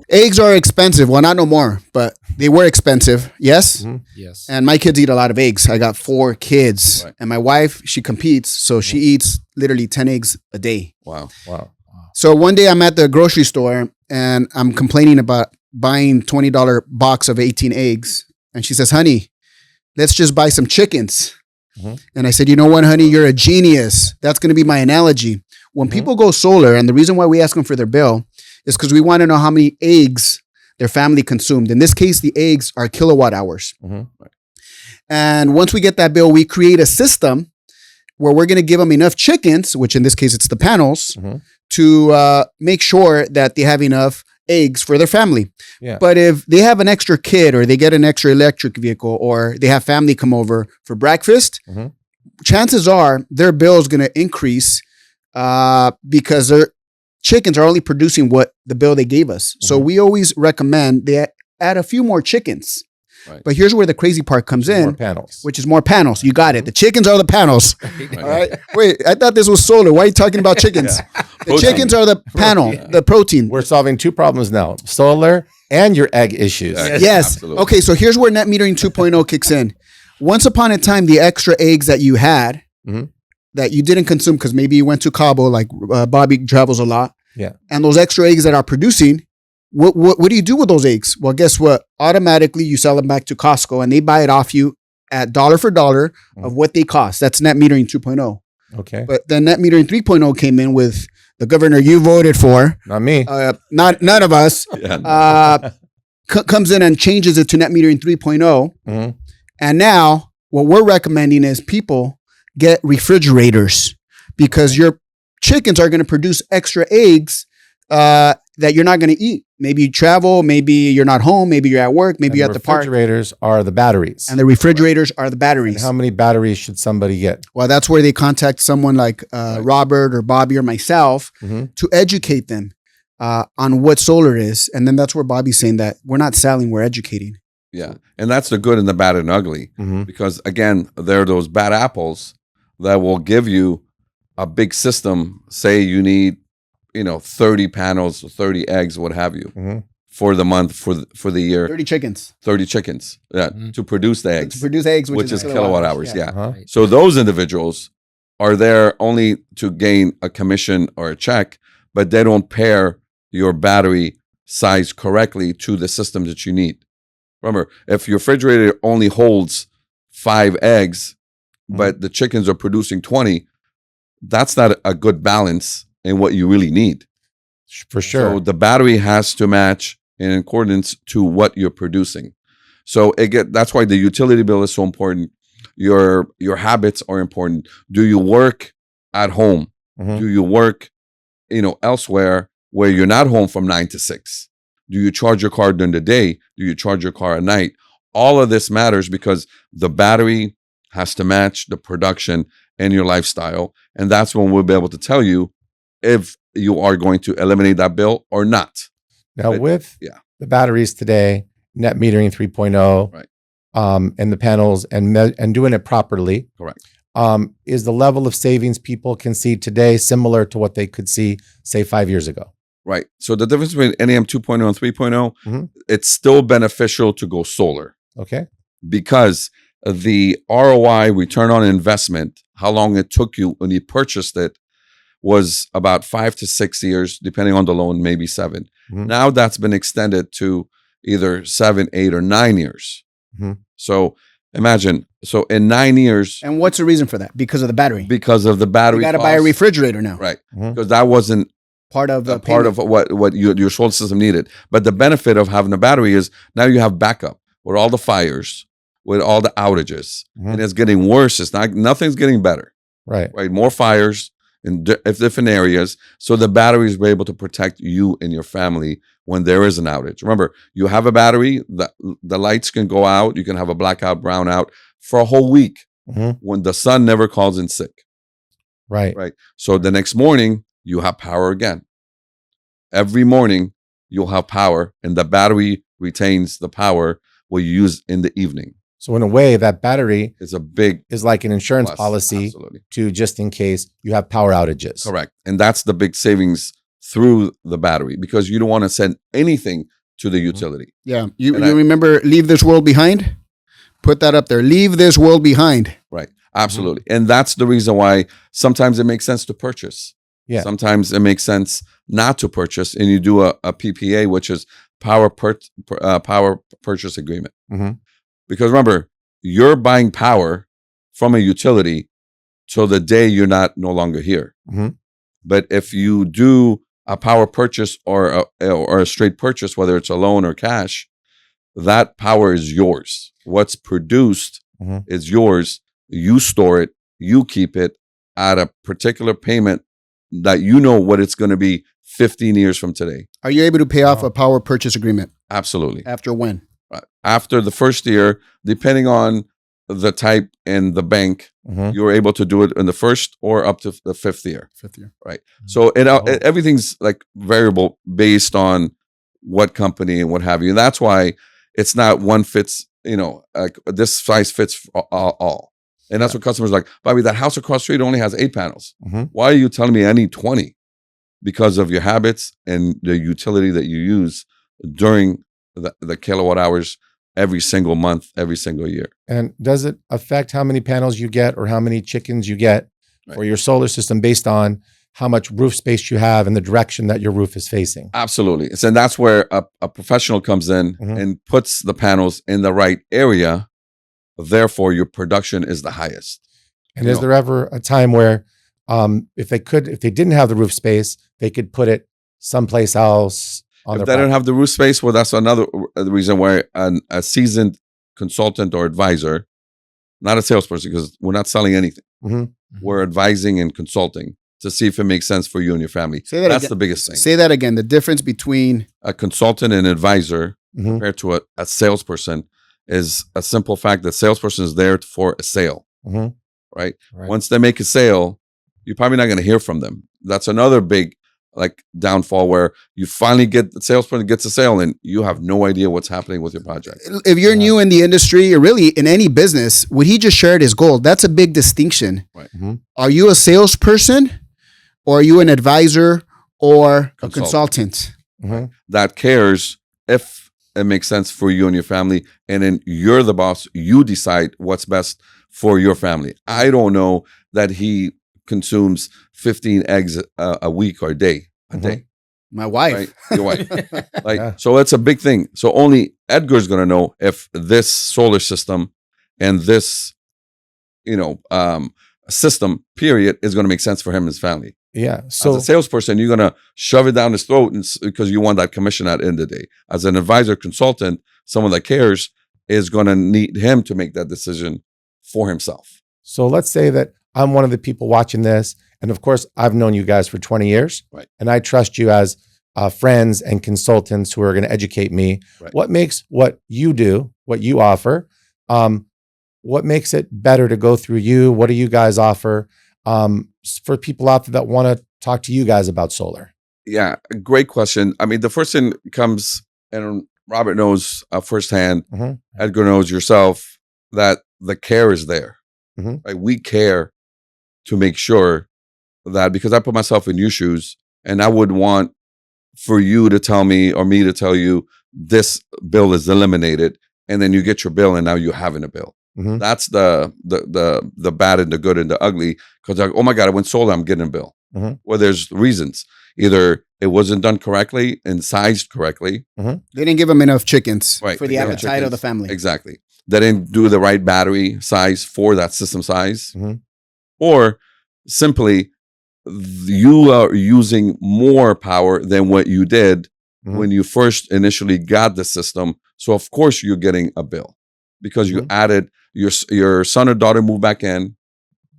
Eggs are expensive. Well, not no more, but they were expensive. Yes? Yes. And my kids eat a lot of eggs. I got 4 kids. Right. And my wife, she competes. So she eats literally 10 eggs a day. Wow. So one day I'm at the grocery store and I'm complaining about buying $20 box of 18 eggs. And she says, honey, let's just buy some chickens. And I said, you know what, honey, you're a genius. That's going to be my analogy. When people go solar, and the reason why we ask them for their bill is because we want to know how many eggs their family consumed. In this case, the eggs are kilowatt hours. And once we get that bill, we create a system where we're going to give them enough chickens, which in this case, it's the panels, to make sure that they have enough eggs for their family. But if they have an extra kid or they get an extra electric vehicle or they have family come over for breakfast, chances are their bill is going to increase because their chickens are only producing what the bill they gave us. So we always recommend they add a few more chickens. But here's where the crazy part comes in, which is more panels. You got it. The chickens are the panels. All right. Wait, I thought this was solar. Why are you talking about chickens? The chickens are the panel, the protein. We're solving 2 problems now: solar and your egg issues. Yes. Absolutely. Okay. So here's where net metering 2.0 kicks in. Once upon a time, the extra eggs that you had that you didn't consume because maybe you went to Cabo, like Bobby travels a lot. And those extra eggs that are producing, what do you do with those eggs? Well, guess what? Automatically, you sell them back to Costco and they buy it off you at dollar for dollar of what they cost. That's net metering 2.0. Okay. But then net metering 3.0 came in with the governor you voted for. Not me. None of us. Comes in and changes it to net metering 3.0. And now what we're recommending is people get refrigerators because your chickens are going to produce extra eggs that you're not going to eat. Maybe you travel, maybe you're not home, maybe you're at work, maybe you're at the park. Refrigerators are the batteries. And the refrigerators are the batteries. And how many batteries should somebody get? Well, that's where they contact someone like Robert or Bobby or myself to educate them on what solar is. And then that's where Bobby's saying that we're not selling, we're educating. Yeah. And that's the good and the bad and ugly. Because again, there are those bad apples that will give you a big system. Say you need 30 panels, 30 eggs, what have you, for the month, for the year. 30 chickens. 30 chickens, to produce the eggs. To produce eggs, which is kilowatt hours, Right. So those individuals are there only to gain a commission or a check, but they don't pair your battery size correctly to the system that you need. Remember, if your refrigerator only holds 5 eggs, but the chickens are producing 20, that's not a good balance in what you really need. For sure. So the battery has to match in accordance to what you're producing. So that's why the utility bill is so important. Your habits are important. Do you work at home? Do you work, elsewhere where you're not home from 9 to 6? Do you charge your car during the day? Do you charge your car at night? All of this matters because the battery has to match the production and your lifestyle. And that's when we'll be able to tell you if you are going to eliminate that bill or not. Now, with the batteries today, net metering 3.0, right, and the panels and doing it properly, correct, is the level of savings people can see today similar to what they could see, say, 5 years ago? Right. So the difference between NEM 2.0 and 3.0, it's still beneficial to go solar. Okay. Because the ROI, return on investment, how long it took you when you purchased it, was about 5 to 6 years, depending on the loan, maybe 7. Now that's been extended to either 7, 8, or 9 years. So imagine, so in 9 years. And what's the reason for that? Because of the battery. Because of the battery. You got to buy a refrigerator now. Right. Because that wasn't part of what your solar system needed. But the benefit of having a battery is now you have backup with all the fires, with all the outages, and it's getting worse. It's not, nothing's getting better. Right. More fires in different areas. So the batteries were able to protect you and your family when there is an outage. Remember, you have a battery, the lights can go out. You can have a blackout, brownout for a whole week when the sun never calls in sick. Right. Right. So the next morning, you have power again. Every morning, you'll have power, and the battery retains the power what you use in the evening. So in a way, that battery is like an insurance policy to just in case you have power outages. Correct. And that's the big savings through the battery, because you don't want to send anything to the utility. Yeah. You And I- remember Leave This World Behind? Put that up there. Leave this world behind. Right. Absolutely. And that's the reason why sometimes it makes sense to purchase. Yeah. Sometimes it makes sense not to purchase, and you do a PPA, which is power purchase agreement. Mhm. Because remember, you're buying power from a utility till the day you're no longer here. Mhm. But if you do a power purchase or a straight purchase, whether it's a loan or cash, that power is yours. What's produced Mhm. is yours. You store it, you keep it at a particular payment that you know what it's going to be 15 years from today. Are you able to pay off Wow. a power purchase agreement? Absolutely. After when? Right. After the first year, depending on the type and the bank, Mhm. you're able to do it in the first or up to the fifth year. 5th year. So Oh. everything's like variable based on what company and what have you. And that's why it's not one fits, like this size fits all. And that's what customers are like, Bobby, that house across the street only has 8 panels. Mhm. Why are you telling me I need 20? Because of your habits and the utility that you use during the kilowatt hours every single month, every single year. And does it affect how many panels you get or how many chickens you get for your solar system based on how much roof space you have and the direction that your roof is facing? Absolutely. And that's where a professional comes in Mhm. and puts the panels in the right area. Therefore, your production is the highest. And You is know. there ever a time where if they didn't have the roof space, they could put it someplace else on If their they don't property? have the roof space, well, that's another reason why a seasoned consultant or advisor, not a salesperson, because we're not selling anything. Mhm. We're advising and consulting to see if it makes sense for you and your family. Say that That's again. the biggest thing. Say that again. The difference between A consultant and advisor Mhm. compared to a salesperson is a simple fact that salesperson is there for a sale, Mhm. right? Right. Once they make a sale, you're probably not going to hear from them. That's another big downfall where you finally get the salesperson gets a sale and you have no idea what's happening with your project. if you're new in the industry or really in any business, what he just shared is gold. That's a big distinction. Right. Mhm. Are you a salesperson or are you an advisor or a Consultant. consultant? Mhm. That cares if it makes sense for you and your family, and then you're the boss. You decide what's best for your family. I don't know that he consumes 15 eggs a week or a day. Mhm. My wife. Right? Your wife. Yeah. So it's a big thing. So only Edgar's going to know if this solar system and this, system period is going to make sense for him and his family. Yeah. As So a salesperson, you're going to shove it down his throat because you want that commission at the end of the day. As an advisor consultant, someone that cares is going to need him to make that decision for himself. So let's say that I'm one of the people watching this. And of course, I've known you guys for 20 years. Right. And I trust you as friends and consultants who are going to educate me. Right. What makes what you do, what you offer, what makes it better to go through you? What do you guys offer for people out there that want to talk to you guys about solar? Yeah, great question. I mean, the first thing comes, and Robert knows firsthand, Mhm. Edgar knows yourself, that the care is there. Mhm. Right? We care to make sure that, because I put myself in your shoes, and I would want for you to tell me or me to tell you this bill is eliminated, and then you get your bill and now you're having a bill. Mhm. That's the bad and the good and the ugly, because like, oh my God, I went solar, I'm getting a bill. Mhm. Well, there's reasons. Either it wasn't done correctly and sized correctly. They didn't give him enough chickens Right. for the They got appetite of chickens. the family. Exactly. They didn't do the right battery size for that system size. Mhm. Or simply you are using more power than what you did Mhm. when you first initially got the system. So of course you're getting a bill because you Mhm. added your son or daughter moved back in,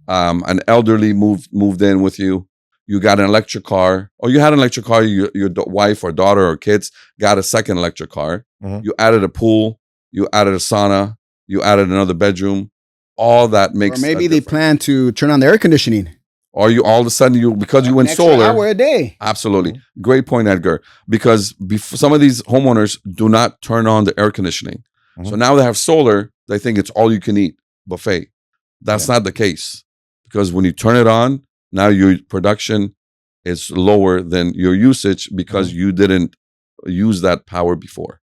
an elderly moved in with you. You got an electric car, or you had an electric car. Your wife or daughter or kids got a second electric car. Mhm. You added a pool. You added a sauna. You added another bedroom. All that makes. Or maybe a they difference. plan to turn on the air conditioning. Or you all of a sudden because you went An extra solar. hour a day. Absolutely. Great point, Edgar. Because some of these homeowners do not turn on the air conditioning. So Mhm. now they have solar. They think it's all you can eat buffet. That's not the case. Because when you turn it on, now your production is lower than your usage because you didn't use that power before.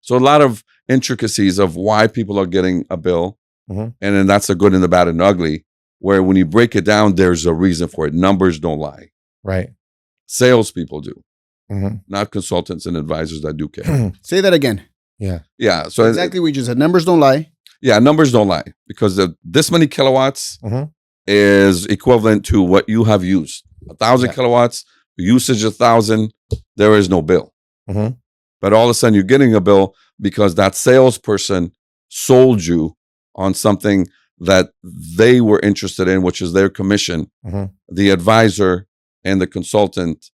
So a lot of intricacies of why people are getting a bill. Mhm. And then that's the good and the bad and ugly, where when you break it down, there's a reason for it. Numbers don't lie. Right. Salespeople do, Mhm. not consultants and advisors that do care. Say that again. Yeah. Yeah. So Exactly what you just said. Numbers don't lie. yeah, numbers don't lie because this many kilowatts Mhm. is equivalent to what you have used. 1,000 Yeah. kilowatts, usage 1,000, there is no bill. Mhm. But all of a sudden you're getting a bill because that salesperson sold you on something that they were interested in, which is their commission. Mhm. The advisor and the consultant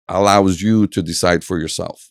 allows you to decide for yourself.